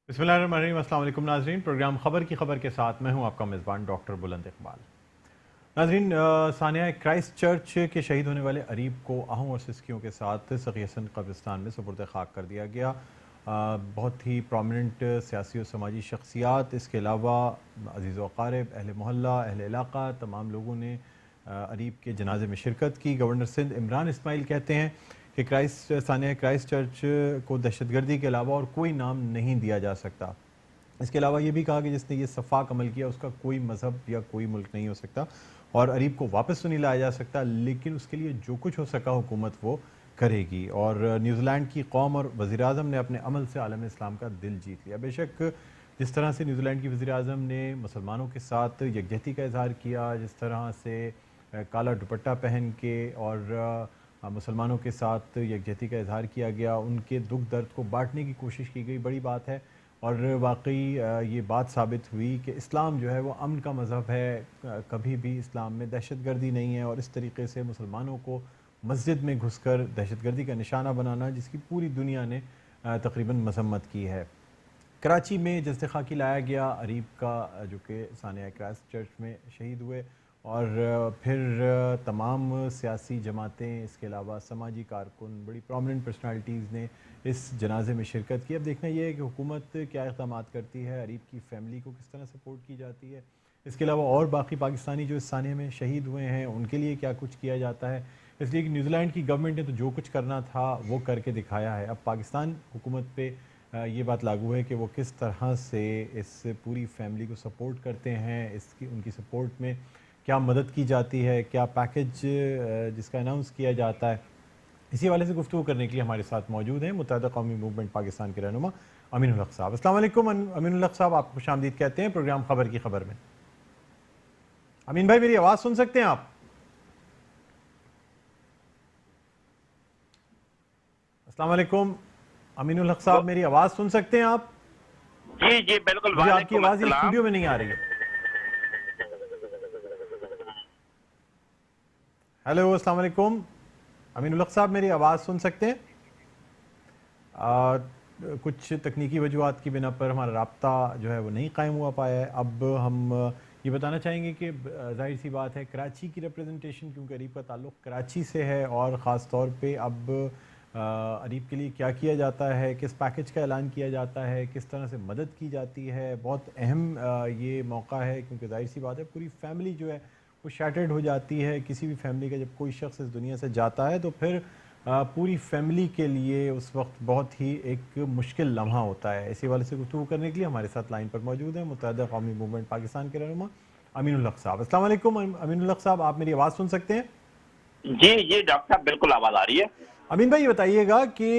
बिस्मिल्लाहिर्रहमानिर्रहीम। अस्सलाम वालेकुम नाज़रीन, प्रोग्राम ख़बर की ख़बर के साथ मैं हूं आपका मेज़बान डॉक्टर बुलंद इकबाल। नाज़रीन, सानिया क्राइस्ट चर्च के शहीद होने वाले अरीब को आहूं और सिसकियों के साथ सखी हसन कब्रिस्तान में सुपुर्द खाक कर दिया गया। बहुत ही प्रोमिनेंट सियासी और समाजी शख्सियात, इसके अलावा अज़ीज़ व अक़ारिब, अहले मोहल्ला, अहले इलाक़ा, तमाम लोगों ने अरीब के जनाजे में शिरकत की। गवर्नर सिंध इमरान इस्माइल कहते हैं कि सानिया क्राइस्ट चर्च को दहशतगर्दी के अलावा और कोई नाम नहीं दिया जा सकता। इसके अलावा ये भी कहा कि जिसने ये सफ़ाक अमल किया उसका कोई मज़हब या कोई मुल्क नहीं हो सकता और अरीब को वापस तो नहीं लाया जा सकता, लेकिन उसके लिए जो कुछ हो सका हुकूमत वो करेगी। और न्यूज़ीलैंड की कौम और वज़ीर-ए-आज़म ने अपने अमल से आलम इस्लाम का दिल जीत लिया। बेशक जिस तरह से न्यूज़ीलैंड की वज़ीर-ए-आज़म ने मुसलमानों के साथ यकजहती का इज़हार किया, जिस तरह से काला दुपट्टा पहन के और मुसलमानों के साथ यकजहती का इज़हार किया गया, उनके दुख दर्द को बांटने की कोशिश की गई, बड़ी बात है। और वाकई ये बात साबित हुई कि इस्लाम जो है वो अमन का मज़हब है। कभी भी इस्लाम में दहशतगर्दी नहीं है और इस तरीके से मुसलमानों को मस्जिद में घुसकर दहशतगर्दी का निशाना बनाना, जिसकी पूरी दुनिया ने तकरीबन मजम्मत की है। कराची में जस्ते खाकी लाया गया अरीब का, जो कि सानिया क्राइस्ट चर्च में शहीद हुए, और फिर तमाम सियासी जमातें, इसके अलावा समाजी कारकुन, बड़ी प्रोमिनेंट पर्सनालिटीज़ ने इस जनाजे में शिरकत की। अब देखना ये है कि हुकूमत क्या इक़दाम करती है, अरीब की फ़ैमिली को किस तरह सपोर्ट की जाती है, इसके अलावा और बाकी पाकिस्तानी जो इस सानिया में शहीद हुए हैं उनके लिए क्या कुछ किया जाता है। इसलिए कि न्यूज़ीलैंड की गवर्नमेंट ने तो जो कुछ करना था वो करके दिखाया है। अब पाकिस्तान हुकूमत पे ये बात लागू है कि वो किस तरह से इस पूरी फैमिली को सपोर्ट करते हैं, इसकी उनकी सपोर्ट में क्या मदद की जाती है, क्या पैकेज जिसका अनाउंस किया जाता है। इसी हवाले से गुफ्तगू करने के लिए हमारे साथ मौजूद हैं मुत्तहिदा कौमी मूवमेंट पाकिस्तान के रहनुमा अमीनुल हक साहब। अस्सलाम वालेकुम अमीनुल हक साहब, आपको खुशामदीद कहते हैं प्रोग्राम खबर की खबर में। अमीन भाई, मेरी आवाज़ सुन सकते हैं आप? अस्सलाम वालेकुम अमीनुल हक साहब, मेरी आवाज़ सुन सकते हैं आप? जी जी बिल्कुल। मुझे आपकी वालेकुम आवाज़ ये अस्सलाम। स्टूडियो में नहीं आ रही है। हेलो, अस्सलाम वालेकुम अमीनुल हक साहब, मेरी आवाज़ सुन सकते हैं? कुछ तकनीकी वजूहात की बिना पर हमारा राब्ता जो है वो नहीं कायम हुआ पाया है। अब हम ये बताना चाहेंगे कि जाहिर सी बात है, कराची की रिप्रेजेंटेशन, क्योंकि अरीब का ताल्लुक़ कराची से है, और ख़ास तौर पे अब अरीब के लिए क्या किया जाता है, किस पैकेज का ऐलान किया जाता है, किस तरह से मदद की जाती है, बहुत अहम ये मौका है। क्योंकि जाहिर सी बात है, पूरी फैमिली जो है वो शैटर्ड हो जाती है। किसी भी फैमिली का जब कोई शख्स इस दुनिया से जाता है तो फिर पूरी फैमिली के लिए उस वक्त बहुत ही एक मुश्किल लम्हा होता है। इसी वाले से गुफ्तगू करने के लिए हमारे साथ लाइन पर मौजूद हैं मुत्तहिदा कौमी मूवमेंट पाकिस्तान के रहनुमा अमीनुल हक साहब। अस्सलाम वालेकुम अमीनुल हक साहब, आप मेरी आवाज़ सुन सकते हैं? जी जी डॉक्टर साहब, बिल्कुल आवाज आ रही है। अमीन भाई, ये बताइएगा कि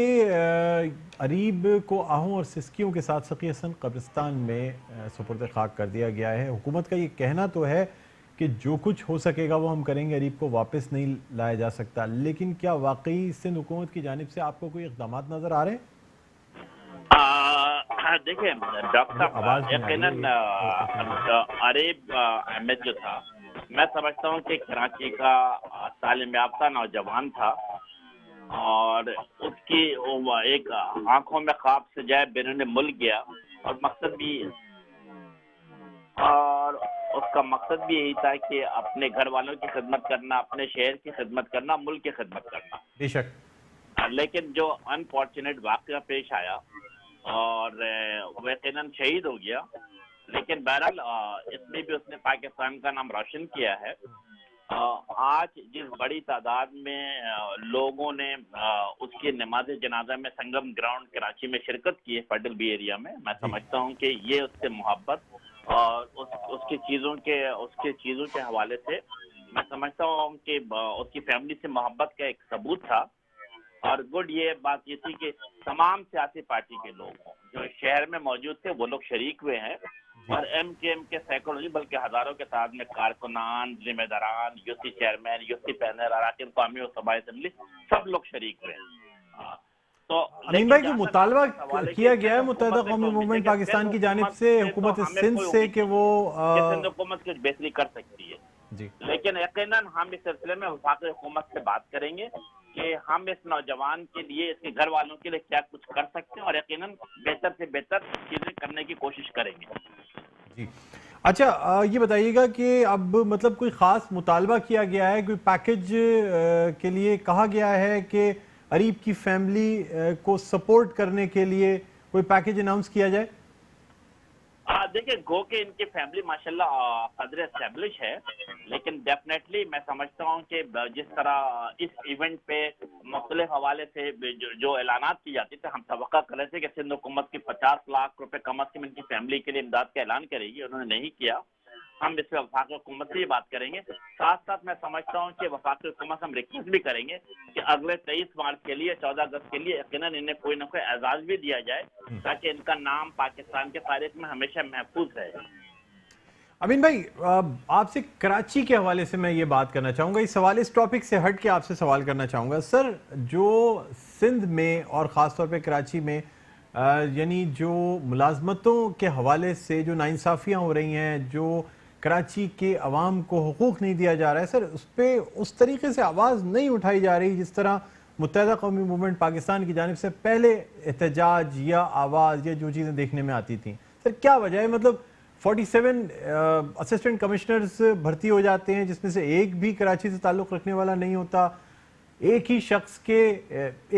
अरीब को आहूं और सिसकियों के साथ सखी हसन कब्रिस्तान में सुपुर्द खाक कर दिया गया है। हुकूमत का ये कहना तो है कि जो कुछ हो सकेगा वो हम करेंगे, अरीब को वापस नहीं लाया जा सकता, लेकिन क्या वाकई सिंध हुकूमत की जानिब से आपको कोई इक़दाम नज़र आ रहे हैं? देखिए डॉक्टर मुझे साहब, आवाज़ नहीं आ रही है, यकीनन एक मिनट। अरेब अहमद जो था, मैं समझता हूँ कि कराची का तालीम याफ्ता नौजवान था, और उसकी एक आंखों में ख्वाब सजाए बैरून मुल्क गया, और मकसद भी और उसका मकसद भी यही था कि अपने घर वालों की खिदमत करना, अपने शहर की खिदमत करना, मुल्क की खिदमत करना। बेशक। लेकिन जो अनफॉर्चुनेट वाक़या पेश आया, और वो यकीनन शहीद हो गया, लेकिन बहरहाल इसमें भी उसने पाकिस्तान का नाम रोशन किया है। आज जिस बड़ी तादाद में लोगों ने उसकी नमाज जनाजा में संगम ग्राउंड कराची में शिरकत की है, फेडरल बी एरिया में, मैं जी। समझता हूँ कि ये उससे मोहब्बत और उसके चीज़ों के हवाले से मैं समझता हूँ कि उसकी फैमिली से मोहब्बत का एक सबूत था। और गुड ये बात ये थी कि तमाम सियासी पार्टी के लोग जो शहर में मौजूद थे वो लोग शरीक हुए हैं, जी। और एमकेएम के सैकड़ों नहीं बल्कि हजारों के तादाद में कारकुनान, जिम्मेदारान, यूसी चेयरमैन, यूसी पैनल, अराकीन कौमी और सूबाई असेंबली, सब लोग शरीक हुए हैं। तो अमीन लेकिन भाई, जो जहाँ तक मुतालबा आपका सवाल है कि किया गया सिंध है हुकूमत मुत्तहिदा से कौमी कोई उम्मीद है मूवमेंट कि पाकिस्तान की जानिब से हुकूमत हमें सिंध कोई से उम्मीद कि नहीं वो कि सिंध हुकूमत कुछ बेहतरी कर सकती है, जी। लेकिन यकीनन हम इस सिलसिले में वफाकी हुकूमत से बात करेंगे कि हम इस नौजवान के लिए, इसके घर वालों के लिए क्या कुछ कर सकते हैं, और यकीनन बेहतर से बेहतर चीजें करने की कोशिश करेंगे। जी। अच्छा, ये बताइएगा कि अब मतलब कोई खास मुतालबा किया गया है, कोई पैकेज के लिए कहा गया है कि अरीब की फैमिली को सपोर्ट करने के लिए कोई पैकेज अनाउंस किया जाए? देखिए, गो के इनकी फैमिली माशाल्लाह कदर एस्टेब्लिश है, लेकिन डेफिनेटली मैं समझता हूँ कि जिस तरह इस इवेंट पे मुख्तलिफ हवाले से जो ऐलानात की जाती थे, हम तवक्का कर रहे थे कि सिंध हुकूमत की 50 लाख रुपए कम अज कम इनकी फैमिली के लिए इमदाद का ऐलान करेगी, उन्होंने नहीं किया। हम इस पे वफाक हुकूमत से ही बात करेंगे। साथ साथ मैं समझता हूँ कि वफाक हुकूमत से हम रिक्वेस्ट भी करेंगे कि अगले 23 मार्च के लिए, 14 अगस्त के लिए यकीनन इन्हें कोई ना कोई एजाज भी दिया जाए, ताकि इनका नाम पाकिस्तान के तारीख में हमेशा महफूज रहे। अमीन भाई, आपसे कराची के हवाले से मैं ये बात करना चाहूँगा। इस सवाल, इस टॉपिक से हट के आपसे सवाल करना चाहूँगा। सर, जो सिंध में और ख़ास तौर पे कराची में यानी जो मुलाजमतों के हवाले से जो नाइंसाफ़ियाँ हो रही हैं, जो कराची के अवाम को हुकूक नहीं दिया जा रहा है, सर उस पर उस तरीके से आवाज़ नहीं उठाई जा रही जिस तरह मुत्तहिदा कौमी मूवमेंट पाकिस्तान की जानिब से पहले एहतजाज या आवाज़ या जो चीज़ें देखने में आती थी। सर क्या वजह है? मतलब 47 असिस्टेंट कमिश्नर्स भर्ती हो जाते हैं, जिसमें से एक भी कराची से ताल्लुक़ रखने वाला नहीं होता। एक ही शख्स के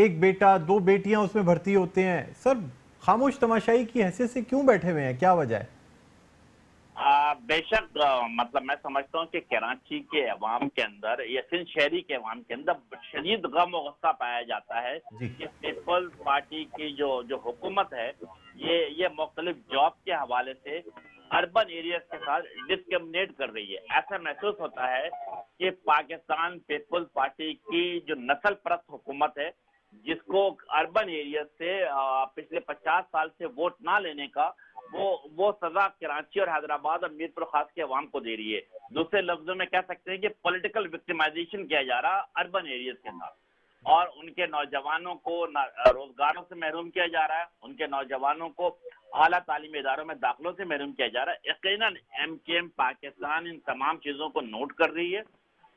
एक बेटा, दो बेटियां उसमें भर्ती होते हैं। सर खामोश तमाशाई की हैसियत से क्यों बैठे हुए हैं? क्या वजह है? बेशक, मतलब मैं समझता हूँ कि कराची के अवाम के अंदर या सिंध शहरी के अवाम के अंदर शदीद गम और गुस्सा पाया जाता है कि पीपल्स पार्टी की जो हुकूमत है, ये मुख्तलिफ जॉब के हवाले से अर्बन एरियाज के साथ डिस्क्रिमिनेट कर रही है। ऐसा महसूस होता है कि पाकिस्तान पीपल्स पार्टी की जो नस्ल परस्त हुकूमत है, जिसको अर्बन एरिया से पिछले 50 साल से वोट ना लेने का वो सजा कराची और हैदराबाद और मीरपुर खास के अवाम को दे रही है। दूसरे लफ्जों में कह सकते हैं कि पॉलिटिकल विक्टिमाइजेशन किया जा रहा अर्बन एरियाज के साथ, और उनके नौजवानों को रोजगारों से महरूम किया जा रहा है, उनके नौजवानों को आला तालीमी इदारों में दाखिलों से महरूम किया जा रहा है। यकीनन MKM पाकिस्तान इन तमाम चीजों को नोट कर रही है।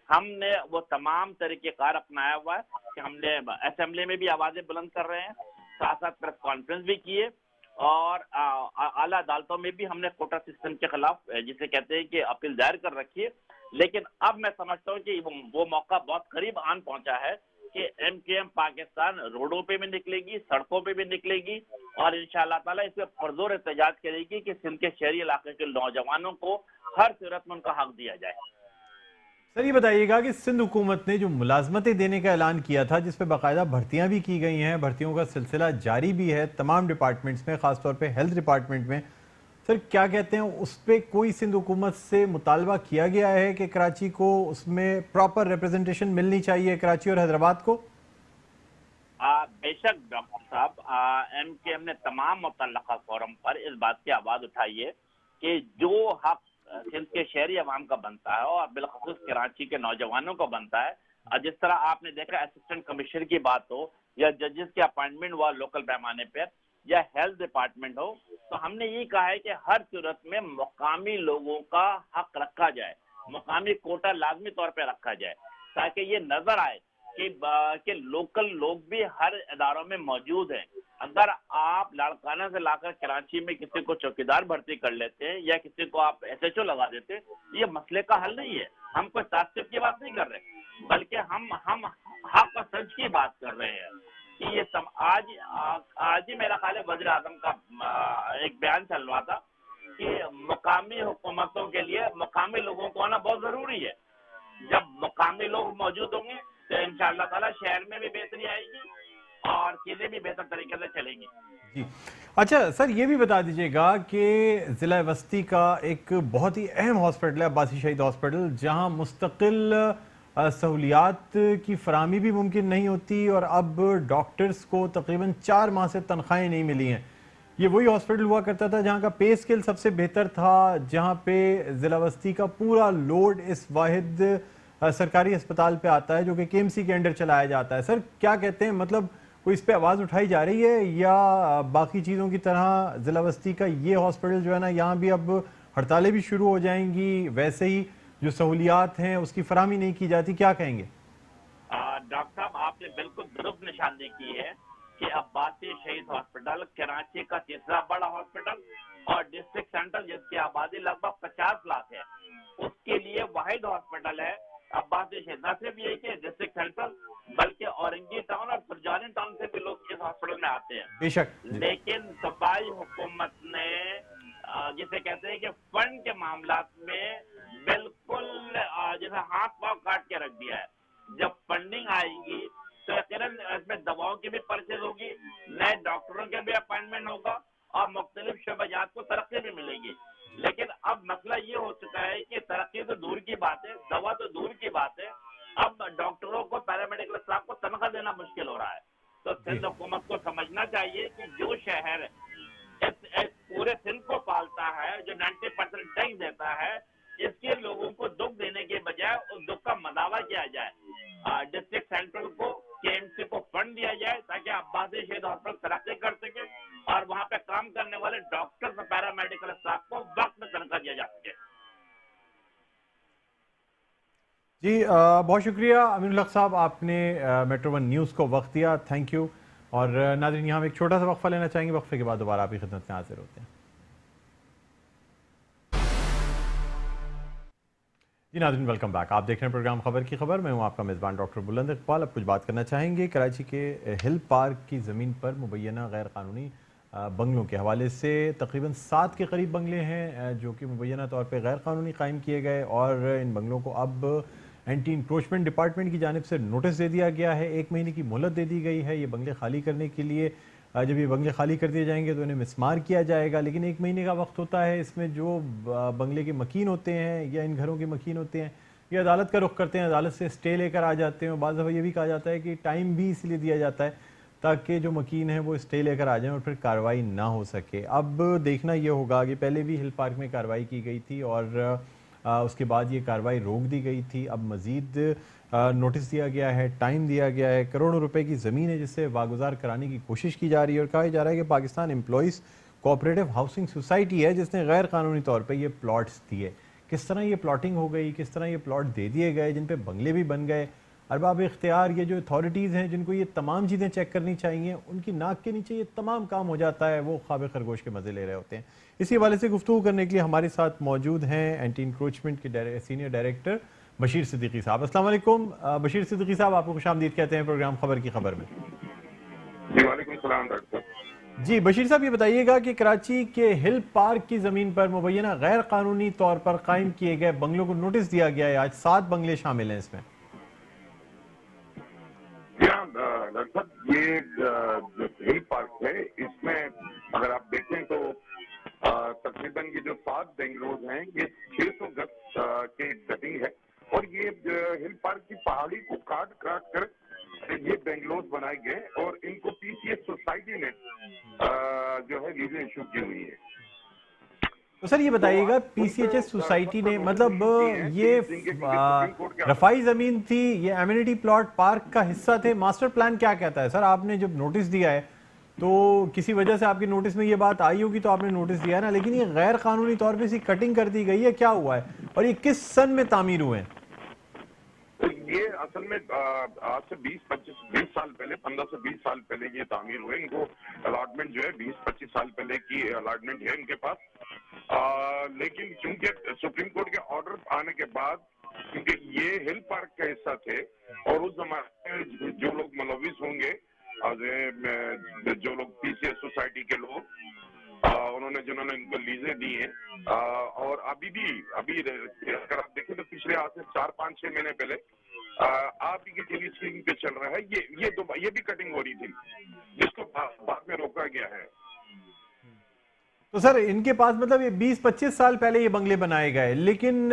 हमने वो तमाम तरीक़ेकार अपनाया हुआ है कि हमने असेंबली में भी आवाजें बुलंद कर रहे हैं, साथ साथ प्रेस कॉन्फ्रेंस भी किए, और आला अदालतों में भी हमने कोटा सिस्टम के खिलाफ, जिसे कहते हैं कि अपील दायर कर रखी है। लेकिन अब मैं समझता हूँ कि वो मौका बहुत करीब आन पहुंचा है कि MKM पाकिस्तान रोडों पे भी निकलेगी, सड़कों पे भी निकलेगी, और इंशाअल्लाह ताला इस पे पुरजोर एहतजाज करेगी कि सिंध के शहरी इलाके के नौजवानों को हर सूरत में उनका हक दिया जाए। सर ये बताइएगा कि सिंध हुकूमत ने जो मुलाजमतें देने का ऐलान किया था, जिस पे बाकायदा भर्तियां भी की गई हैं, भर्तियों का सिलसिला जारी भी है तमाम डिपार्टमेंट्स में, खासतौर पे हेल्थ डिपार्टमेंट में, सर क्या कहते हैं, उस पर कोई सिंध हुकूमत से मुतालबा किया गया है कि कराची को उसमें प्रॉपर रिप्रेजेंटेशन मिलनी चाहिए, कराची और हैदराबाद को? बेशक डॉक्टर साहब, MKM ने तमाम मुतल्लका फोरम पर इस बात की आवाज उठाई है कि जो हक सिंध के शहरी अवाम का बनता है और बिलखसूस कराची के नौजवानों को बनता है, जिस तरह आपने देखा असिस्टेंट कमिश्नर की बात हो या जजेस की अपॉइंटमेंट हुआ लोकल पैमाने पर या हेल्थ डिपार्टमेंट हो, तो हमने ये कहा है कि हर सूरत में मुकामी लोगों का हक रखा जाए, मुकामी कोटा लाजमी तौर पर रखा जाए, ताकि ये नजर आए कि लोकल लोग भी हर इदारों में मौजूद हैं। अगर आप लाड़काना से लाकर कराची में किसी को चौकीदार भर्ती कर लेते हैं या किसी को आप SHO लगा देते हैं, ये मसले का हल नहीं है। हम कोई तासिब की बात नहीं कर रहे, बल्कि हम हक और सच की बात कर रहे हैं कि ये आज ही मेरा ख्याल है वज़ीर आज़म का एक बयान चल रहा था कि मुकामी हुकूमतों के लिए मुकामी लोगों को आना बहुत जरूरी है। जब मुकामी लोग मौजूद होंगे तो इंशाअल्लाह ताला शहर में भी बेहतरी आएगी और चीजें भी बेहतर तरीके से चलेंगी। जी अच्छा सर, ये भी बता दीजिएगा कि ज़िला वस्ती का एक बहुत ही अहम हॉस्पिटल है अब्बासी शहीद हॉस्पिटल, जहां मुस्तकिल सहूलियात की फराहमी भी मुमकिन नहीं होती और अब डॉक्टर्स को तकरीबन 4 माह से तनख्वाहें नहीं मिली हैं। ये वही हॉस्पिटल हुआ करता था जहां का पे स्केल सबसे बेहतर था, जहां पे ज़िला वस्ती का पूरा लोड इस वाहिद सरकारी अस्पताल पे आता है जो कि KMC के अंडर चलाया जाता है। सर क्या कहते हैं, मतलब कोई इस पे आवाज़ उठाई जा रही है या बाकी चीज़ों की तरह ज़िला वस्ती का ये हॉस्पिटल जो है ना, यहाँ भी अब हड़तालें भी शुरू हो जाएंगी, वैसे ही जो सहूलियात हैं उसकी फराहमी नहीं की जाती, क्या कहेंगे? डॉक्टर साहब, आपने बिल्कुल दुरुस्त निशानदेही की है कि अब अब्बासी शहीद हॉस्पिटल कराची का तीसरा बड़ा हॉस्पिटल और डिस्ट्रिक्ट सेंटर जिसकी आबादी लगभग 50 लाख है, उसके लिए वाहिद हॉस्पिटल है अब्बासी शहीद। न सिर्फ ये कि डिस्ट्रिक्ट सेंटर बल्कि औरंगी टाउन और सुरजानी टाउन से भी लोग इस हॉस्पिटल में आते हैं। बेशक। लेकिन सूबाई हुकूमत ने जिसे कहते हैं कि फंड के मामला में बिल्कुल जैसे हाथ पांव काट के रख दिया है। जब फंडिंग आएगी तो यकीनन इसमें दवाओं की भी परचेज होगी, नए डॉक्टरों के भी अपॉइंटमेंट होगा और मुख्तलिफ शोबाजात को तरक्की भी मिलेगी। लेकिन अब मसला ये हो चुका है कि तरक्की तो दूर की बात है, दवा तो दूर की बात है, अब डॉक्टरों को, पैरामेडिकल स्टाफ को तनख्वाह देना मुश्किल हो रहा है। तो सिंध हुकूमत को समझना चाहिए कि जो शहर इस पूरे सिंध को पालता है, जो 90% टैक्स देता है, इसके लोगों को दुख देने के बजाय उस दुख का मदावा किया जाए। डिस्ट्रिक्ट सेंट्रल को, केएमसी को फंड दिया जाए ताकि अब्बासी शहीद हॉस्पिटल तरक्की कर सके और वहाँ पे काम करने वाले डॉक्टर्स और पैरामेडिकल स्टाफ को वक्त में तनख्वाह दिया जा सके। जी बहुत शुक्रिया अमीनुल हक साहब, आपने मेट्रो वन न्यूज़ को वक्त दिया, थैंक यू। और नाज़रीन यहाँ एक छोटा सा वक्फा लेना चाहेंगे, वक्फे के बाद दोबारा आपकी खिदमत में हाजिर होते हैं। जी नाज़रीन वेलकम बैक, आप देख रहे हैं प्रोग्राम खबर की खबर। मैं हूँ आपका मेज़बान डॉक्टर बुलंद इकबाल। अब कुछ बात करना चाहेंगे कराची के हिल पार्क की ज़मीन पर मुबैना गैर कानूनी बंगलों के हवाले से। तकरीबन 7 के करीब बंगले हैं जो कि मुबैना तौर पर गैर कानूनी कायम किए गए और इन बंगलों को अब एंटी इंक्रोचमेंट डिपार्टमेंट की जानिब से नोटिस दे दिया गया है। 1 महीने की मोहलत दे दी गई है ये बंगले खाली करने के लिए। जब ये बंगले खाली कर दिए जाएंगे तो इन्हें मिसमार किया जाएगा, लेकिन 1 महीने का वक्त होता है। इसमें जो बंगले के मकीन होते हैं या इन घरों के मकीन होते हैं ये अदालत का रुख करते हैं, अदालत से स्टे लेकर आ जाते हैं। और बाज़ दफ़ा ये भी कहा जाता है कि टाइम भी इसलिए दिया जाता है ताकि जो मकीन है वो स्टे लेकर आ जाएं और फिर कार्रवाई ना हो सके। अब देखना ये होगा कि पहले भी हिल पार्क में कार्रवाई की गई थी और उसके बाद ये कार्रवाई रोक दी गई थी। अब मज़ीद नोटिस दिया गया है, टाइम दिया गया है। करोड़ों रुपए की ज़मीन है जिससे वागुजार कराने की कोशिश की जा रही है और कहा जा रहा है कि Pakistan employees cooperative housing society है जिसने गैर कानूनी तौर पे ये प्लॉट्स दिए। किस तरह ये प्लॉटिंग हो गई, किस तरह ये प्लॉट दे दिए गए जिन पे बंगले भी बन गए। अरबाब इख्तियार ये जो अथॉरिटीज़ हैं जिनको ये तमाम चीज़ें चेक करनी चाहिए, उनकी नाक के नीचे ये तमाम काम हो जाता है, वो ख्वाब खरगोश के मज़े ले रहे होते हैं। इसी हवाले से गुफ्तगू करने के लिए हमारे साथ मौजूद हैं एंटी इंक्रोचमेंट के सीनियर डायरेक्टर बशीर सिद्दीकी साहब। अस्सलाम वालेकुम बशीर सिद्दीकी साहब, आपको खुशामदीद कहते हैं प्रोग्राम खबर की खबर में। वालेकुम सलाम डॉक्टर। जी बशीर साहब, ये बताइएगा कि कराची के हिल पार्क की ज़मीन पर मुबैना गैर कानूनी तौर पर कायम किए गए बंगलों को नोटिस दिया गया है। आज 7 बंगले शामिल हैं इसमें। डॉक्टर ये जो हिल पार्क है इसमें अगर आप देखें तो तकरीबन ये जो 7 बेंगलोर हैं ये 600 गज के कटिंग है और ये हिल पार्क की पहाड़ी को काट कर ये बेंगलोर बनाए गए और इनको पीसीएस सोसाइटी ने जो है लीजें इशू की हुई है। तो सर ये बताइएगा पीसीएचएस सोसाइटी ने मतलब ये रफाई जमीन थी, ये एमिनिटी प्लॉट पार्क का हिस्सा थे, मास्टर प्लान क्या कहता है? सर आपने जब नोटिस दिया है तो किसी वजह से आपके नोटिस में ये बात आई होगी तो आपने नोटिस दिया है ना, लेकिन ये गैर कानूनी तौर पे इसी कटिंग कर दी गई है, क्या हुआ है और ये किस सन में तामीर हुए हैं? तो ये असल में आज से 20 साल पहले, 15 से 20 साल पहले ये तामीर हुए। इनको अलॉटमेंट जो है 20-25 साल पहले की अलॉटमेंट है इनके पास। लेकिन क्योंकि सुप्रीम कोर्ट के ऑर्डर आने के बाद, क्योंकि ये हिल पार्क का हिस्सा थे और उस जमाने में जो लोग मुलविस होंगे, जो लोग पीसीएस सोसाइटी के लोग, जिन्होंने इनको लीजें दी हैं और अभी अगर आप देखें तो पिछले आज से 4-5-6 महीने पहले आप ही की टीवी स्क्रीन पे चल रहा है ये भी कटिंग हो रही थी जिसको बाद में रोका गया है। तो सर इनके पास मतलब ये 20-25 साल पहले ये बंगले बनाए गए, लेकिन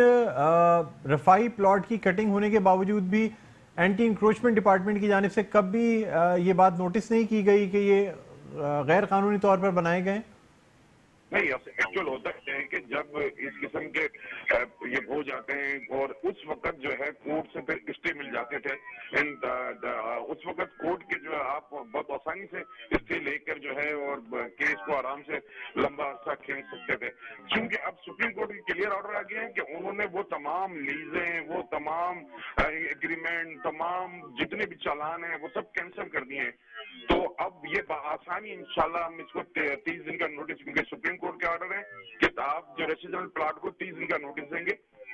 रफाई प्लॉट की कटिंग होने के बावजूद भी एंटी इंक्रोचमेंट डिपार्टमेंट की जानिब से कभी ये बात नोटिस नहीं की गई कि ये गैर कानूनी तौर पर बनाए गए? نہیں ایکچوئل ہوتا ہے کہ جب اس قسم کے یہ ہو جاتے ہیں اور اس وقت جو ہے کورٹ سے پھر اسٹے مل جاتے تھے، اس وقت کورٹ کے جو ہے آپ بہت آسانی سے اسٹے لے کر جو ہے اور کیس کو آرام سے لمبا عرصہ کھینچ سکتے تھے، کیونکہ اب سپریم کورٹ کی کلیئر آرڈر آ گیا ہے کہ انہوں نے وہ تمام لیزیں، وہ تمام ایگریمنٹ، تمام جتنے بھی چالان ہیں وہ سب کینسل کر دیے ہیں۔ تو اب یہ بآسانی انشاءاللہ ہم اس کو 30 دن کا نوٹس، کیونکہ سپریم کورٹ کے آرڈر ہے کہ آپ جو ریسیڈنل پلاٹ کو 30 دن کا نوٹس دیں گے۔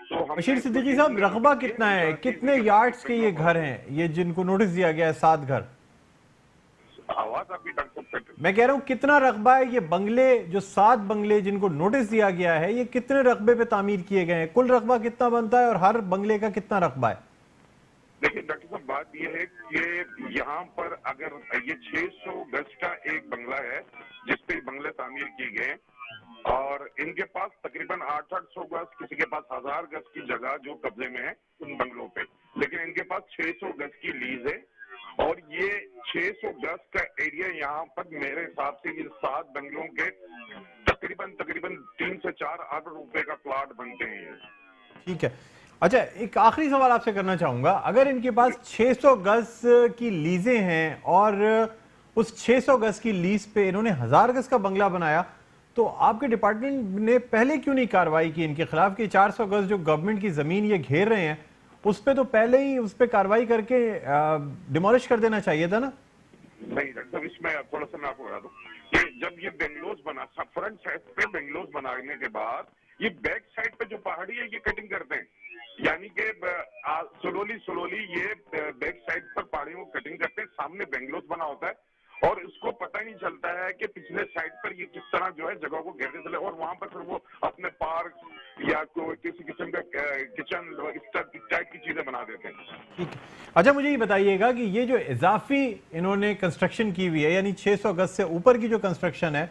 تو ہم بشیر صدیقی صاحب، رقبہ کتنا ہے؟ کتنے یارڈز کے یہ گھر ہیں یہ جن کو نوٹس دیا گیا ہے؟ 7 گھر؟ آواز آپ کی میں کہہ رہا ہوں کتنا رقبہ ہے یہ بنگلے، جو 7 بنگلے جن کو نوٹس دیا گیا ہے، یہ کتنے رقبے پہ تعمیر کیے گئے ہیں؟ کل رقبہ کتنا بنتا ہے اور ہر بنگلے کا کتنا رقبہ ہے؟ دیکھیں ڈاکٹر صاحب، بات یہ ہے کہ یہاں پر اگر یہ 600 گز کا ایک بنگلہ ہے جس پہ بنگلے تعمیر کیے گئے، اور ان کے پاس تقریباً 800 گز، کسی کے پاس 1000 گز کی جگہ جو قبضے میں ہے ان بنگلوں پہ، لیکن ان کے پاس 600 گز کی لیز ہے، اور یہ 600 گز کا ایریا یہاں پر میرے حساب سے یہ 7 بنگلوں کے تقریباً 3 سے 4 ارب روپے کا پلاٹ بنتے ہیں۔ ٹھیک ہے، اچھا ایک آخری سوال آپ سے کرنا چاہوں گا، اگر ان کے پاس 600 گز کی لیزیں ہیں اور اس 600 گز کی لیز پہ انہوں نے 1000 گز کا بنگلہ بنایا، تو آپ کے ڈپارٹمنٹ نے پہلے کیوں نہیں کارروائی کی ان کے خلاف کہ 400 گز جو گورنمنٹ کی زمین یہ گھیر رہے ہیں اس پہ تو پہلے ہی اس پہ کارروائی کر کے ڈیمولش کر دینا چاہیے تھا نا؟ نہیں ڈاکٹر صاحب، اس میں تھوڑا سا میں آپ کو بتا دوں کہ جب یہ بنگلوز بنا، فرنٹ سائڈ پہ بنگلوز بنانے کے بعد یہ بیک سائڈ پہ جو پہاڑی ہے یہ کٹنگ کرتے ہیں، یعنی کہ سلولی یہ بیک سائڈ پر پہاڑیوں کو کٹنگ کرتے ہیں، سامنے بنگلوز بنا ہوتا ہے اور اس کو پتہ نہیں چلتا ہے کہ پچھلے سائڈ پر یہ کس طرح جو ہے جگہ کو گھیرنے چلے، اور وہاں پر پھر وہ اپنے پارک یا کوئی کسی قسم کا کچن اس ٹائپ کی چیزیں بنا دیتے ہیں۔ ٹھیک ہے، اچھا مجھے یہ بتائیے گا کہ یہ جو اضافی انہوں نے کنسٹرکشن کی ہوئی ہے، یعنی 600 گز سے اوپر کی جو کنسٹرکشن ہے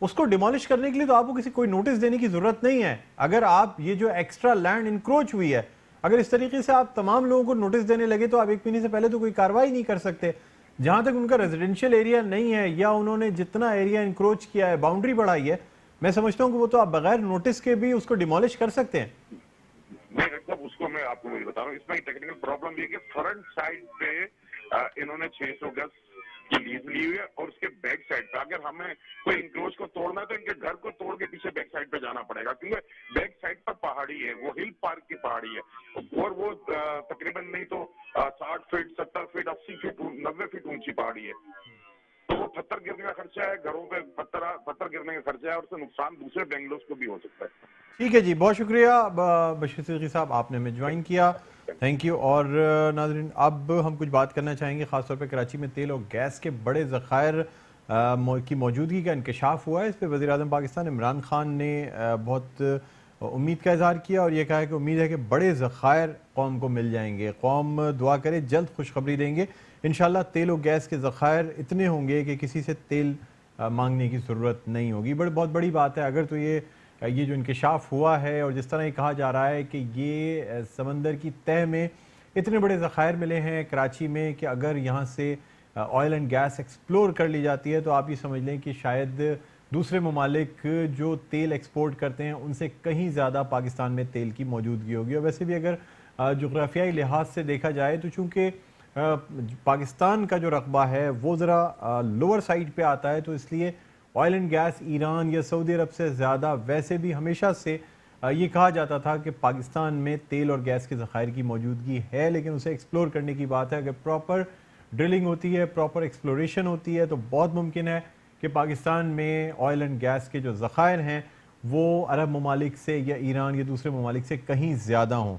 اس کو ڈیمولش کرنے کے لیے تو آپ کو کوئی نوٹس دینے کی ضرورت نہیں ہے۔ اگر آپ یہ جو ایکسٹرا لینڈ انکروچ ہوئی ہے، اگر اس طریقے سے آپ تمام لوگوں کو نوٹس دینے لگے تو آپ 1 مہینے سے پہلے تو کوئی کارروائی نہیں کر سکتے۔ جہاں تک ان کا ریزیڈنشیل ایریا نہیں ہے یا انہوں نے جتنا ایریا انکروچ کیا ہے، باؤنڈری بڑھائی ہے، میں سمجھتا ہوں کہ وہ تو آپ بغیر نوٹس کے بھی اس کو ڈیمولش کر سکتے ہیں۔ نہیں ڈاکٹر صاحب، اس کو میں آپ کو وہی بتا رہا ہوں، اس میں ٹیکنیکل پرابلم یہ کہ فرنٹ سائڈ پہ انہوں نے 600 گز کی لیز لی ہوئی ہے، اور اس کے بیک سائڈ پہ اگر ہمیں کوئی انکروچ کو توڑنا ہے تو ان کے گھر کو توڑ کے پیچھے بیک سائڈ پہ جانا پڑے گا، کیونکہ بیک سائڈ پر پہاڑی ہے، وہ ہل پارک کی پہاڑی ہے، اور وہ تقریباً نہیں تو 60 فٹ 70 فٹ 80 فٹ 90 فٹ اونچی پہاڑی ہے، تو وہ پتھر گرنے کا خرچہ ہے، گھروں پہ پتھر گرنے کا خرچہ ہے، اور اس سے نقصان دوسرے بنگلوز کو بھی ہو سکتا ہے۔ ٹھیک ہے جی، بہت شکریہ بشیر صدیقی صاحب، آپ نے ہمیں جوائن کیا، تھینک یو۔ اور ناظرین اب ہم کچھ بات کرنا چاہیں گے، خاص طور پہ کراچی میں تیل اور گیس کے بڑے ذخائر کی موجودگی کا انکشاف ہوا ہے۔ اس پہ وزیر اعظم پاکستان عمران خان نے بہت امید کا اظہار کیا اور یہ کہا ہے کہ امید ہے کہ بڑے ذخائر قوم کو مل جائیں گے، قوم دعا کرے جلد خوشخبری دیں گے، انشاءاللہ تیل و گیس کے ذخائر اتنے ہوں گے کہ کسی سے تیل مانگنے کی ضرورت نہیں ہوگی۔ بہت بڑی بات ہے اگر تو یہ جو انکشاف ہوا ہے، اور جس طرح یہ کہا جا رہا ہے کہ یہ سمندر کی تہہ میں اتنے بڑے ذخائر ملے ہیں کراچی میں کہ اگر یہاں سے آئل اینڈ گیس ایکسپلور کر لی جاتی ہے تو آپ یہ سمجھ لیں کہ شاید دوسرے ممالک جو تیل ایکسپورٹ کرتے ہیں ان سے کہیں زیادہ پاکستان میں تیل کی موجودگی ہوگی۔ اور ویسے بھی اگر جغرافیائی لحاظ سے دیکھا جائے تو چونکہ پاکستان کا جو رقبہ ہے وہ ذرا لوور سائڈ پہ آتا ہے، تو اس لیے آئل اینڈ گیس ایران یا سعودی عرب سے زیادہ ویسے بھی ہمیشہ سے یہ کہا جاتا تھا کہ پاکستان میں تیل اور گیس کے ذخائر کی موجودگی ہے، لیکن اسے ایکسپلور کرنے کی بات ہے۔ اگر پراپر ڈرلنگ ہوتی ہے، پراپر ایکسپلوریشن ہوتی ہے تو بہت ممکن ہے کہ پاکستان میں آئل اینڈ گیس کے جو ذخائر ہیں وہ عرب ممالک سے یا ایران یا دوسرے ممالک سے کہیں زیادہ ہوں۔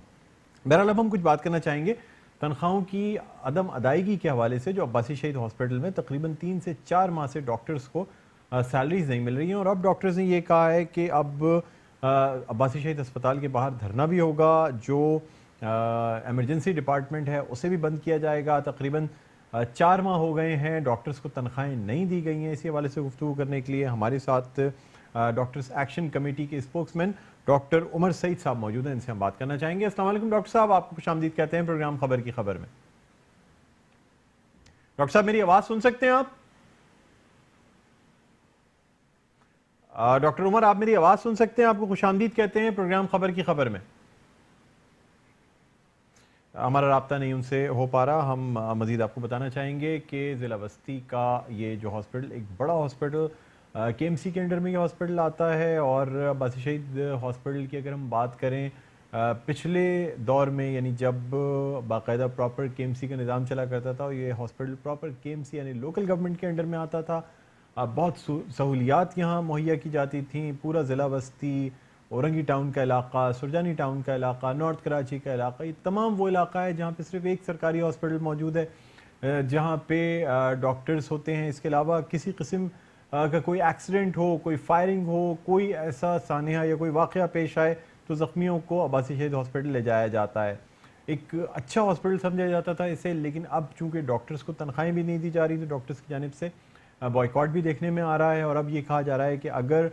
بہرحال اب ہم کچھ بات کرنا چاہیں گے تنخواہوں کی عدم ادائیگی کے حوالے سے، جو عباسی شہید ہاسپٹل میں تقریباً 3 سے 4 ماہ سے ڈاکٹرز کو سیلریز نہیں مل رہی ہیں، اور اب ڈاکٹرز نے یہ کہا ہے کہ اب عباسی شہید اسپتال کے باہر دھرنا بھی ہوگا، جو ایمرجنسی ڈپارٹمنٹ ہے اسے بھی بند کیا جائے گا۔ تقریباً 4 ماہ ہو گئے ہیں ڈاکٹرز کو تنخواہیں نہیں دی گئی ہیں۔ اسی حوالے سے گفتگو کرنے کے لیے ہمارے ساتھ ڈاکٹرز ایکشن کمیٹی کے اسپوکس مین ڈاکٹر عمر سعید صاحب موجود ہیں، ان سے ہم بات کرنا چاہیں گے۔ السلام علیکم ڈاکٹر صاحب، آپ کو خوش آمدید کہتے ہیں پروگرام خبر کی خبر میں۔ ڈاکٹر صاحب میری آواز سن سکتے ہیں آپ؟ डॉक्टर उमर, आप मेरी आवाज़ सुन सकते हैं? आपको खुशामदीद कहते हैं प्रोग्राम खबर की खबर में। हमारा राब्ता नहीं उनसे हो पा रहा। हम मज़ीद आपको बताना चाहेंगे कि ज़िला बस्ती का ये जो हॉस्पिटल, एक बड़ा हॉस्पिटल KMC के अंडर में ये हॉस्पिटल आता है। और अब्बासी शहीद हॉस्पिटल की अगर हम बात करें, पिछले दौर में यानी जब बाकायदा प्रॉपर KMC का निज़ाम चला करता था, और ये हॉस्पिटल प्रॉपर KMC यानी लोकल गवर्नमेंट के अंडर में आता था, बहुत सहूलियात यहाँ मुहैया की जाती थी। पूरा ज़िला बस्ती, औरंगी टाउन का इलाका, सुरजानी टाउन का इलाका, नॉर्थ कराची का इलाका, ये तमाम वो इलाका है जहाँ पे सिर्फ एक सरकारी हॉस्पिटल मौजूद है, जहाँ पे डॉक्टर्स होते हैं। इसके अलावा किसी किस्म का कोई एक्सीडेंट हो, कोई फायरिंग हो, कोई ऐसा सानिया या कोई वाक़या पेश आए तो ज़ख्मियों को अब्बासी शहीद हॉस्पिटल ले जाया जाता है। एक अच्छा हॉस्पिटल समझा जाता था इसे, लेकिन अब चूँकि डॉक्टर्स को तनख्वाहें भी नहीं दी जा रही, तो डॉक्टर्स की जानिब से बॉयकॉट भी देखने में आ रहा है। और अब ये कहा जा रहा है कि अगर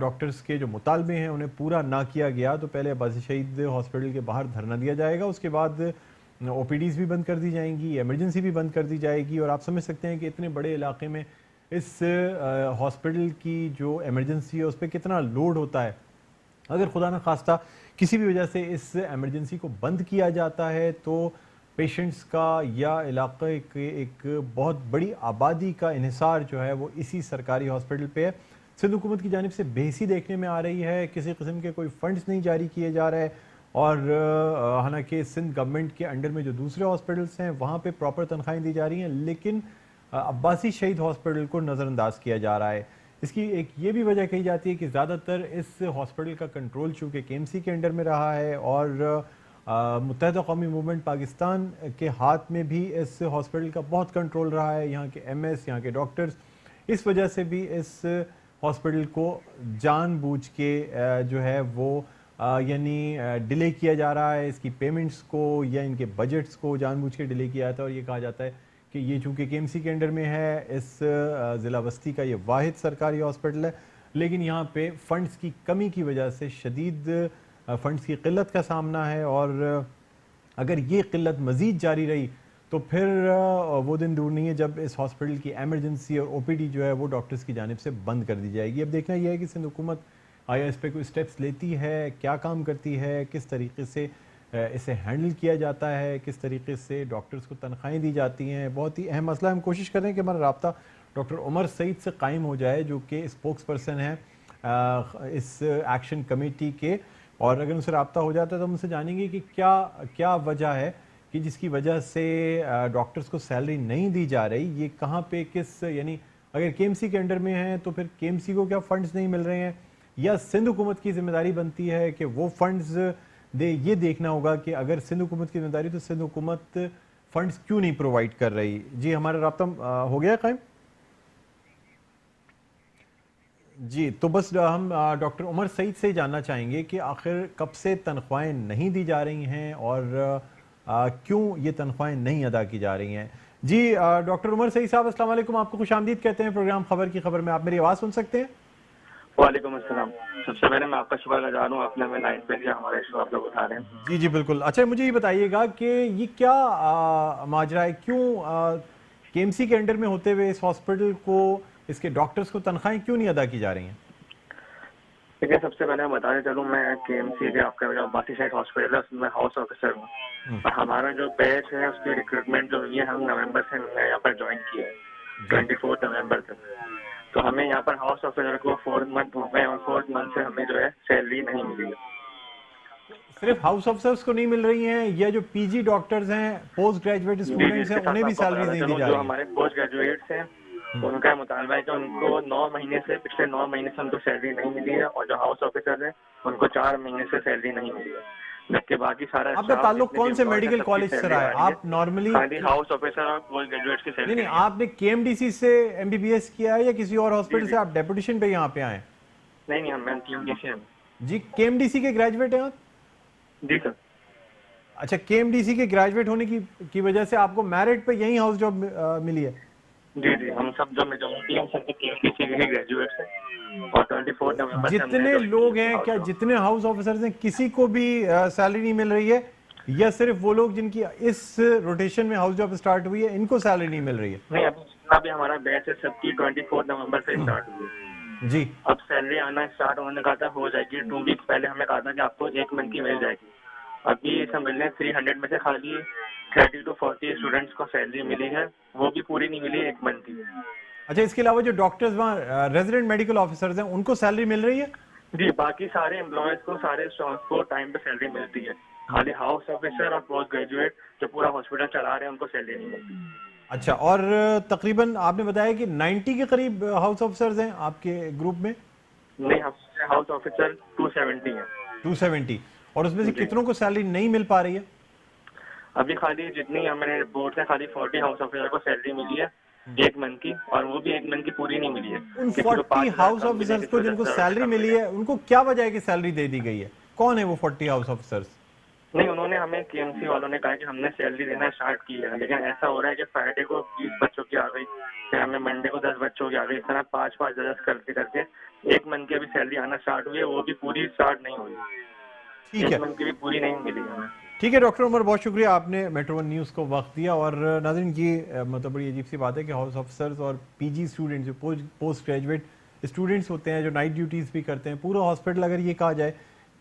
डॉक्टर्स के जो मुतालबे हैं उन्हें पूरा ना किया गया तो पहले अब्बासी शहीद हॉस्पिटल के बाहर धरना दिया जाएगा, उसके बाद OPDs भी बंद कर दी जाएंगी, इमरजेंसी भी बंद कर दी जाएगी। और आप समझ सकते हैं कि इतने बड़े इलाके में इस हॉस्पिटल की जो इमरजेंसी है उस पर कितना लोड होता है। अगर खुदा न खास्ता किसी भी वजह से इस इमरजेंसी को बंद किया जाता है तो पेशेंट्स का या इलाके के एक बहुत बड़ी आबादी का इन्हिसार जो है वो इसी सरकारी हॉस्पिटल पे है। सिंध हुकूमत की जानिब से बेहिसी देखने में आ रही है, किसी किस्म के कोई फंड्स नहीं जारी किए जा रहे। और हालांकि सिंध गवर्नमेंट के अंडर में जो दूसरे हॉस्पिटल्स हैं वहाँ पे प्रॉपर तनख्वाहें दी जा रही हैं, लेकिन अब्बासी शहीद हॉस्पिटल को नज़रअंदाज किया जा रहा है। इसकी एक ये भी वजह कही जाती है कि ज़्यादातर इस हॉस्पिटल का कंट्रोल चूँकि KMC के अंडर में रहा है, और मुत्तहिदा कौमी मूवमेंट पाकिस्तान के हाथ में भी इस हॉस्पिटल का बहुत कंट्रोल रहा है। यहाँ के MS, यहाँ के डॉक्टर्स, इस वजह से भी इस हॉस्पिटल को जानबूझ के जो है वो यानी डिले किया जा रहा है। इसकी पेमेंट्स को या इनके बजट्स को जानबूझ के डिले किया जाता है। और ये कहा जाता है कि ये चूँकि KMC के अंडर में है, इस ज़िला बस्ती का ये वाहिद सरकारी हॉस्पिटल है, लेकिन यहाँ पे फ़ंड्स की कमी की वजह से शदीद फ़ंड्स की क़िल्लत का सामना है। और अगर ये क़िल्लत मज़ीद जारी रही तो फिर वो दिन दूर नहीं है जब इस हॉस्पिटल की एमरजेंसी और OPD जो है वो डॉक्टर्स की जानिब से बंद कर दी जाएगी। अब देखना यह है कि सिंध हुकूमत आया इस पर कोई स्टेप्स लेती है, क्या काम करती है, किस तरीके से इसे हैंडल किया जाता है, किस तरीके से डॉक्टर्स को तनख्वाहें दी जाती हैं। बहुत ही अहम मसला। हम कोशिश करें कि हमारा राब्ता डॉक्टर उमर सईद से कायम हो जाए, जो कि स्पोक्स पर्सन है इस एक्शन कमेटी के। और अगर उनसे राब्ता हो जाता है तो हम उनसे जानेंगे कि क्या वजह है कि जिसकी वजह से डॉक्टर्स को सैलरी नहीं दी जा रही। ये कहाँ पे किस, यानी अगर KMC के अंडर में है तो फिर KMC को क्या फंड्स नहीं मिल रहे हैं, या सिंध हुकूमत की जिम्मेदारी बनती है कि वो फंड्स दे। ये देखना होगा कि अगर सिंध हुकूमत की जिम्मेदारी तो सिंध हुकूमत फंड्स क्यों नहीं प्रोवाइड कर रही। जी, हमारा राब्ता हो गया कायम। जी, तो बस हम डॉक्टर उमर सईद से जानना चाहेंगे कि आखिर कब से तनख्वाहें नहीं दी जा रही हैं और क्यों ये तनख्वाहें नहीं अदा की जा रही हैं। जी डॉक्टर उमर सईद साहब, अस्सलाम वालेकुम, आपको खुशामदीद कहते हैं प्रोग्राम खबर की खबर में। आप मेरी आवाज़ सुन सकते हैं? वालेकुम अस्सलाम। सबसे पहले मैं आपका शुक्र हूँ, आपने हमें लाइन पे लिया, हमारे शो आप लोग उठा रहे हैं। जी जी बिल्कुल। अच्छा, मुझे ये बताइएगा कि ये क्या माजरा है, क्यों KMC के अंडर में होते हुए इस हॉस्पिटल को, इसके डॉक्टर्स को तनख्वाहें क्यों नहीं अदा की जा रही हैं? देखिए, सबसे पहले मैं बताने चलूँ, मैं KMC के आपका जो अब्बासी शहीद हॉस्पिटल है उसमें हाउस ऑफिसर हूँ। और हमारा जो बैच है उसकी रिक्रूटमेंट जो हुई है हम नवंबर से हमने यहाँ पर ज्वाइन किया है 24 नवंबर तक। तो हमें यहाँ पर हाउस ऑफिसर को 4 मंथ हो गए और 4 मंथ से हमें जो है सैलरी नहीं मिली है। सिर्फ हाउस ऑफिसर्स को नहीं मिल रही हैं, या जो PG डॉक्टर्स हैं, पोस्ट ग्रेजुएट स्टूडेंट्स हैं, उन्हें भी सैलरी नहीं दी जा रही? जो हमारे पोस्ट ग्रेजुएट्स हैं उनका मुतालबा है कि उनको 9 महीने से, पिछले 9 महीने से उनको सैलरी नहीं मिली है, और जो हाउस ऑफिसर है उनको 4 महीने से सैलरी नहीं मिली है। जबकि बाकी सारा आपका ताल्लुक कौन से मेडिकल कॉलेज से रहा है? आप नॉर्मली हाउस ऑफिसर और पोस्ट ग्रेजुएट की सैलरी? नहीं, आपने KMDC से MBBS किया है या किसी और हॉस्पिटल से आप डेपुटेशन पे यहाँ पे आए? नहीं, हम KMDC हैं। जी, KMDC के ग्रेजुएट हैं आप? जी सर। अच्छा, KMDC के ग्रेजुएट होने की वजह से आपको मेरिट पे यही हाउस जॉब मिली है? जी जी, हम सब जो मेजॉरिटी हम सब KMDC के ग्रेजुएट्स हैं। और 24 नवंबर जितने लोग हैं, क्या जितने हाउस ऑफिसर्स हैं किसी को भी सैलरी नहीं मिल रही है, या सिर्फ वो लोग जिनकी इस रोटेशन में हाउस जॉब स्टार्ट हुई है इनको सैलरी नहीं मिल रही है? नहीं, अभी जितना भी हमारा बैच है सबकी 24 नवंबर से स्टार्ट हुई है। जी। अब सैलरी आना स्टार्ट होने का था, हो जाएगी 2 वीक्स पहले हमें कहा था कि आपको 1 मंथ की मिल जाएगी। अभी सब मिलने 300 में से खाली 30 to 40 स्टूडेंट्स को सैलरी मिली है, वो भी पूरी नहीं मिली 1 मंथ की। अच्छा, इसके अलावा जो डॉक्टर्स वहाँ रेजिडेंट मेडिकल ऑफिसर्स हैं उनको सैलरी मिल रही है? जी, बाकी सारे एम्प्लॉयज को, सारे स्टाफ को टाइम पे सैलरी मिलती है। खाली हाउस ऑफिसर और पोस्ट ग्रेजुएट जो पूरा हॉस्पिटल चला रहे हैं उनको सैलरी नहीं मिलती। अच्छा, और तकरीबन आपने बताया कि 90 के करीब हाउस ऑफिसर्स हैं आपके ग्रुप में? नहीं, हाउस ऑफिसर 270 है। 270, और उसमें से जी। कितनों को सैलरी नहीं मिल पा रही है? अभी खाली जितनी हमारे रिपोर्ट है, खाली 40 हाउस ऑफिसर को सैलरी मिली है 1 मंथ की, और वो भी 1 मंथ की पूरी नहीं मिली है। उन किसी को 40 5,000 हाउस कम मिली, ऑफिसर्स किसी को को जिनको 10,000 सैलरी कम मिली है उनको क्या वजह है कि सैलरी दे दी गई है? कौन है वो 40 हाउस ऑफिसर्स? नहीं, उन्होंने हमें केएमसी वालों ने कहा कि हमने सैलरी देना स्टार्ट की है, लेकिन ऐसा हो रहा है कि फ्राइडे को 20 बच्चों की आ गई, फिर हमें मंडे को 10 बच्चों की आ गई, इस तरह 5-5 10 करते करते 1 मंथ की अभी सैलरी आना स्टार्ट हुई है, वो भी पूरी स्टार्ट नहीं हुई। ठीक है, 1 मंथ की भी पूरी नहीं मिली हमें। ठीक है डॉक्टर उमर, बहुत शुक्रिया, आपने मेट्रो 1 न्यूज़ को वक्त दिया। और नाज़रीन, ये मतलब बड़ी अजीब सी बात है कि हाउस ऑफिसर्स और पीजी स्टूडेंट्स, जो पोस्ट ग्रेजुएट स्टूडेंट्स होते हैं, जो नाइट ड्यूटीज़ भी करते हैं, पूरा हॉस्पिटल अगर ये कहा जाए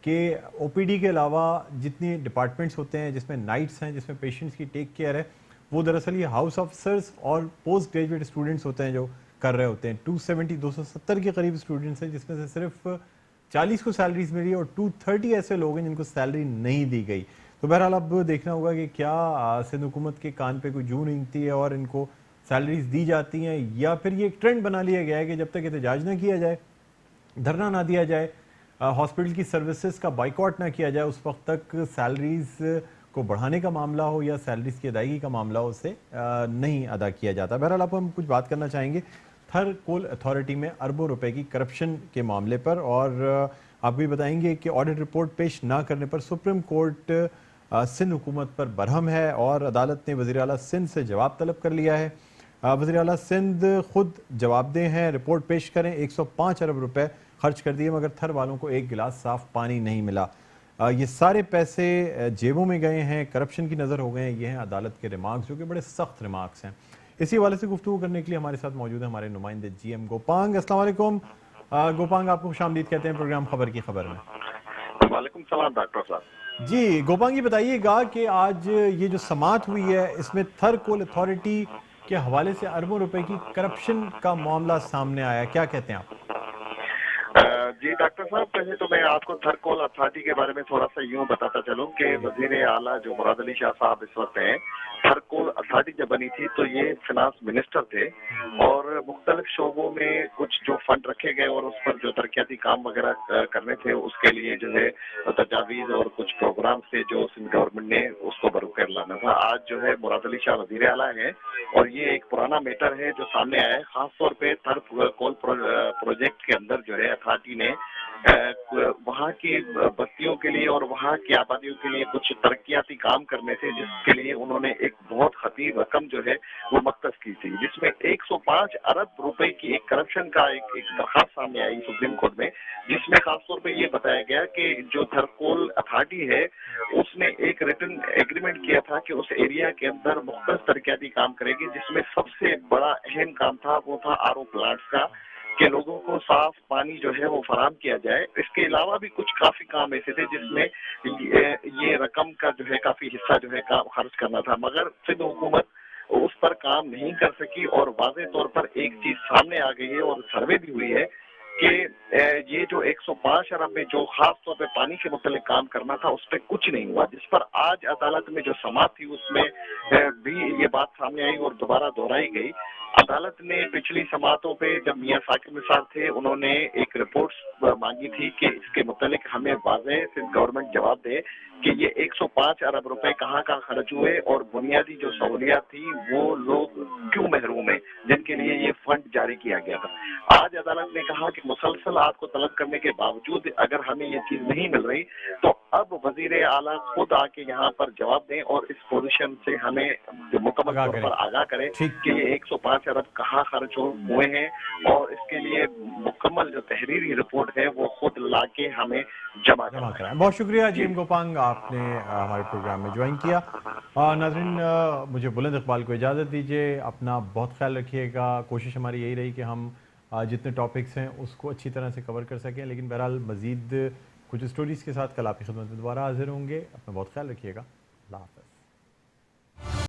कि ओपीडी के अलावा जितने डिपार्टमेंट्स होते हैं जिसमें नाइट्स हैं, जिसमें पेशेंट्स की टेक केयर है, वो दरअसल ये हाउस ऑफिसर्स और पोस्ट ग्रेजुएट स्टूडेंट्स होते हैं जो कर रहे होते हैं। 270 के करीब स्टूडेंट्स हैं जिसमें से सिर्फ 40 को सैलरीज मिली और 230 ऐसे लोग हैं जिनको सैलरी नहीं दी गई। तो बहरहाल अब देखना होगा कि क्या सिंध हुकूमत के कान पे कोई जू रेंगती है और इनको सैलरीज दी जाती हैं, या फिर ये एक ट्रेंड बना लिया गया है कि जब तक एहतजाज ना किया जाए, धरना ना दिया जाए, हॉस्पिटल की सर्विसेज का बाइकआउट ना किया जाए, उस वक्त तक सैलरीज को बढ़ाने का मामला हो या सैलरीज की अदायगी का मामला हो, उसे नहीं अदा किया जाता। बहरहाल अब हम कुछ बात करना चाहेंगे थर कोल अथॉरिटी में अरबों रुपए की करप्शन के मामले पर, और आप भी बताएंगे कि ऑडिट रिपोर्ट पेश ना करने पर सुप्रीम कोर्ट सिंध हुकूमत पर बरहम है और अदालत ने वज़ीर आला सिंध से जवाब तलब कर लिया है। वज़ीर आला सिंध खुद जवाबदेह हैं, रिपोर्ट पेश करें। 105 अरब रुपए खर्च कर दिए मगर थर वालों को एक गिलास साफ पानी नहीं मिला। ये सारे पैसे जेबों में गए हैं, करप्शन की नज़र हो गए हैं। ये हैं अदालत के रिमार्क्स, जो कि बड़े सख्त रिमार्क्स हैं। इसी हवाले से गुफ्तगू करने के लिए हमारे साथ मौजूद है हमारे नुमाइंदे GM गोपांग। अस्सलाम वालेकुम गोपांग, आपको खुशामदीद कहते हैं प्रोग्राम खबर की खबर में। वालेकुम सलाम डॉक्टर साहब। जी गोपांग, ये बताइएगा कि आज ये जो समात हुई है इसमें थर कोल अथॉरिटी के हवाले से अरबों रुपए की करप्शन का मामला सामने आया, क्या कहते हैं आप? जी डॉक्टर साहब, पहले तो मैं आपको थर कोल अथॉरिटी के बारे में थोड़ा सा यूं बताता चलूं कि वजीर आला जो मुराद अली शाह साहब इस वक्त हैं, थर कोल अथॉरिटी जब बनी थी तो ये फिनांस मिनिस्टर थे और मुख्तलिफ शोबों में कुछ जो फंड रखे गए और उस पर जो तरक्याती काम वगैरह करने थे उसके लिए जो है तजावीज़ और कुछ प्रोग्राम थे जो सिंध गवर्नमेंट ने उसको बरूकर लाना था। आज जो है मुराद अली शाह वजीर आला है और ये एक पुराना मैटर है जो सामने आया है। खासतौर पे थर कोल प्रोजेक्ट के अंदर जो है अथॉरिटी ने वहाँ की बस्तियों के लिए और वहाँ की आबादियों के लिए कुछ तरक्याती काम करने थे, जिसके लिए उन्होंने एक बहुत खतीर रकम जो है वो मख्तस की थी, जिसमें 105 अरब रुपए की एक करप्शन का एक दरखास्त सामने आई सुप्रीम कोर्ट में, जिसमें खासतौर पे ये बताया गया कि जो थर कोल अथॉरिटी है उसने एक रिटन एग्रीमेंट किया था कि उस एरिया के अंदर मुख्तलिफ तरक्याती काम करेगी, जिसमें सबसे बड़ा अहम काम था वो था RO प्लांट्स का, कि लोगों को साफ पानी जो है वो फराहम किया जाए। इसके अलावा भी कुछ काफी काम ऐसे थे जिसमें ये रकम का जो है काफी हिस्सा जो है खर्च करना था, मगर सिंध हुकूमत उस पर काम नहीं कर सकी और वाज़ेह तौर पर एक चीज सामने आ गई है और सर्वे भी हुई है कि ये जो 105 अरब में जो खास तौर पे पानी के मुतल्लिक काम करना था उस पर कुछ नहीं हुआ, जिस पर आज अदालत में जो समात थी उसमें भी ये बात सामने आई और दोबारा दोहराई गई। अदालत ने पिछली समातों पे जब मियां साकिब निसार थे उन्होंने एक रिपोर्ट मांगी थी कि इसके मुतालिक हमें वाज़ेह सिंध गवर्नमेंट जवाब दे कि ये 105 अरब रुपए कहाँ खर्च हुए और बुनियादी जो सहूलियात थी वो लोग क्यों महरूम है जिनके लिए ये फंड जारी किया गया था। आज अदालत ने कहा कि मुसलसल आपको तलब करने के बावजूद अगर हमें ये चीज नहीं मिल रही तो अब वजीर आला खुद आके यहाँ पर जवाब दें और इस पोजीशन से हमें मुकम्मल तौर पर आगाह करें कि ये 105 अरब कहाँ खर्च हुए हैं और इसके लिए मुकम्मल जो तहरीरी रिपोर्ट है वो खुद लाके हमें जमा कराएं। बहुत शुक्रिया GM गोपांग, आपने हमारे प्रोग्राम में ज्वाइन किया। नाज़रीन, मुझे बुलंद इकबाल को इजाज़त दीजिए, अपना बहुत ख्याल रखिएगा। कोशिश हमारी यही रही कि हम جتنے ٹاپکس ہیں اس کو اچھی طرح سے کور کر سکیں. لیکن بہرحال مزید کچھ اسٹوریز کے ساتھ کل آپ کی خدمت میں دوبارہ حاضر ہوں گے. اپنا بہت خیال رکھیے گا. اللہ حافظ.